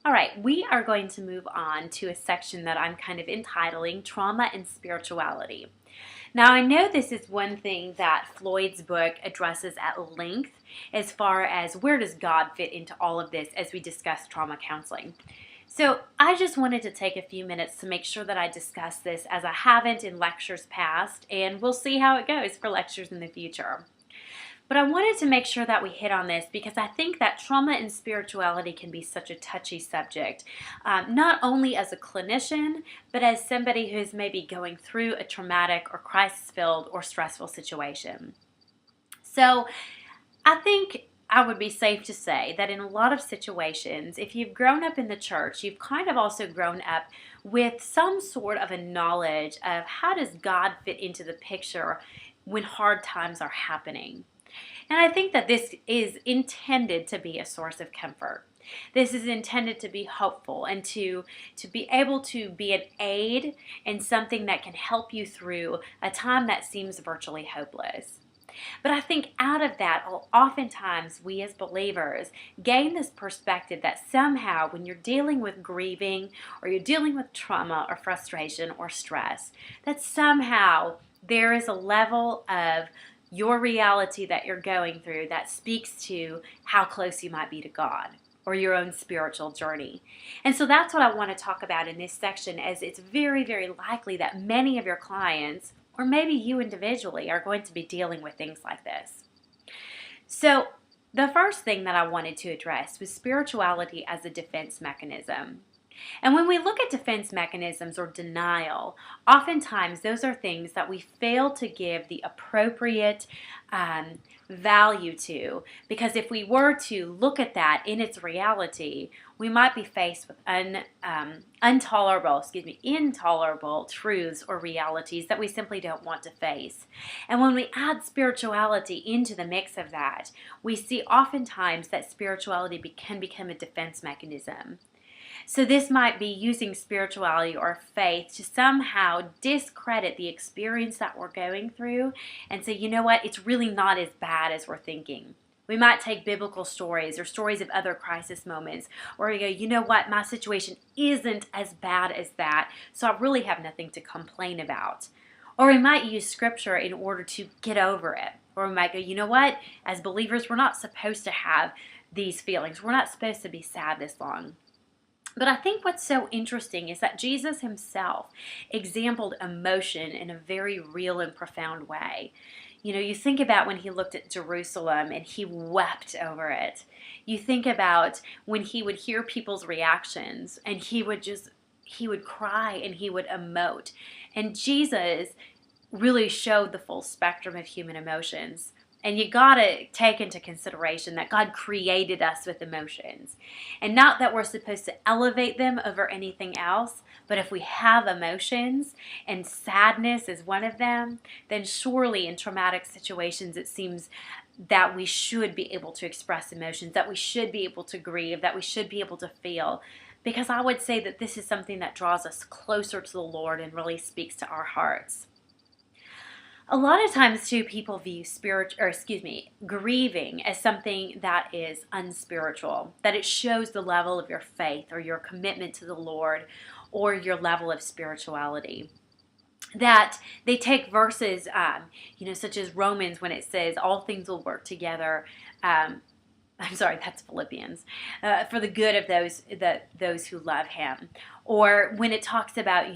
All right, we are going to move on to a section that I'm kind of entitling Trauma and Spirituality. Now, I know this is one thing that Floyd's book addresses at length as far as where does God fit into all of this as we discuss trauma counseling. So, I just wanted to take a few minutes to make sure that I discuss this as I haven't in lectures past, and we'll see how it goes for lectures in the future. But I wanted to make sure that we hit on this because I think that trauma and spirituality can be such a touchy subject, not only as a clinician, but as somebody who's maybe going through a traumatic or crisis-filled or stressful situation. So I think I would be safe to say that in a lot of situations, if you've grown up in the church, you've kind of also grown up with some sort of a knowledge of how does God fit into the picture when hard times are happening. And I think that this is intended to be a source of comfort. This is intended to be hopeful and to be able to be an aid and something that can help you through a time that seems virtually hopeless. But I think out of that, oftentimes we as believers gain this perspective that somehow when you're dealing with grieving or you're dealing with trauma or frustration or stress, that somehow there is a level of your reality that you're going through that speaks to how close you might be to God or your own spiritual journey. And so that's what I want to talk about in this section, as it's very, very likely that many of your clients, or maybe you individually, are going to be dealing with things like this. So the first thing that I wanted to address was spirituality as a defense mechanism. And when we look at defense mechanisms or denial, oftentimes those are things that we fail to give the appropriate value to, because if we were to look at that in its reality, we might be faced with intolerable truths or realities that we simply don't want to face. And when we add spirituality into the mix of that, we see oftentimes that spirituality can become a defense mechanism. So this might be using spirituality or faith to somehow discredit the experience that we're going through and say, you know what, it's really not as bad as we're thinking. We might take biblical stories or stories of other crisis moments where we go, you know what, my situation isn't as bad as that, so I really have nothing to complain about. Or we might use scripture in order to get over it. Or we might go, you know what, as believers, we're not supposed to have these feelings. We're not supposed to be sad this long. But I think what's so interesting is that Jesus himself exampled emotion in a very real and profound way. You know, you think about when he looked at Jerusalem and he wept over it. You think about when he would hear people's reactions and he would cry and he would emote. And Jesus really showed the full spectrum of human emotions. And you gotta take into consideration that God created us with emotions. And not that we're supposed to elevate them over anything else, but if we have emotions, and sadness is one of them, then surely in traumatic situations it seems that we should be able to express emotions, that we should be able to grieve, that we should be able to feel. Because I would say that this is something that draws us closer to the Lord and really speaks to our hearts. A lot of times, too, people view grieving as something that is unspiritual, that it shows the level of your faith or your commitment to the Lord or your level of spirituality. That they take verses, such as Romans when it says all things will work together. I'm sorry, that's Philippians, for the good of those who love Him. Or when it talks about,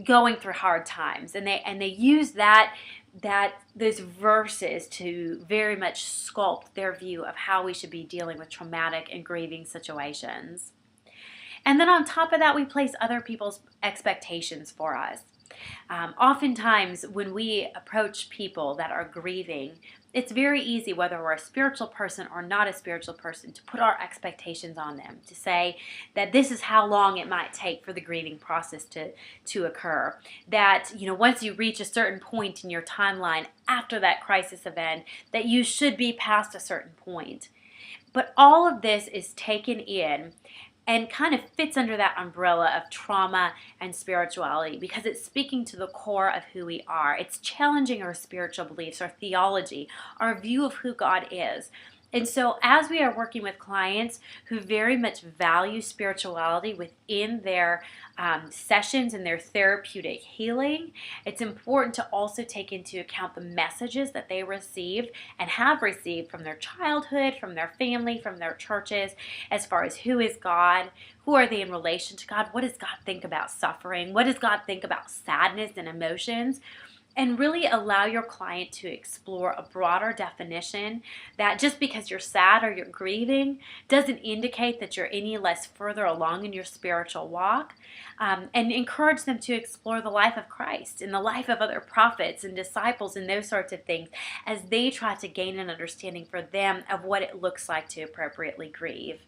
going through hard times, and they use those verses to very much sculpt their view of how we should be dealing with traumatic and grieving situations. And then on top of that, we place other people's expectations for us. Oftentimes, when we approach people that are grieving, it's very easy, whether we're a spiritual person or not a spiritual person, to put our expectations on them, to say that this is how long it might take for the grieving process to occur. That, once you reach a certain point in your timeline after that crisis event, that you should be past a certain point. But all of this is taken in and kind of fits under that umbrella of trauma and spirituality because it's speaking to the core of who we are. It's challenging our spiritual beliefs, our theology, our view of who God is. And so, as we are working with clients who very much value spirituality within their sessions and their therapeutic healing, it's important to also take into account the messages that they received and have received from their childhood, from their family, from their churches, as far as who is God, who are they in relation to God, what does God think about suffering, what does God think about sadness and emotions. And really allow your client to explore a broader definition that just because you're sad or you're grieving doesn't indicate that you're any less further along in your spiritual walk. And encourage them to explore the life of Christ and the life of other prophets and disciples and those sorts of things as they try to gain an understanding for them of what it looks like to appropriately grieve.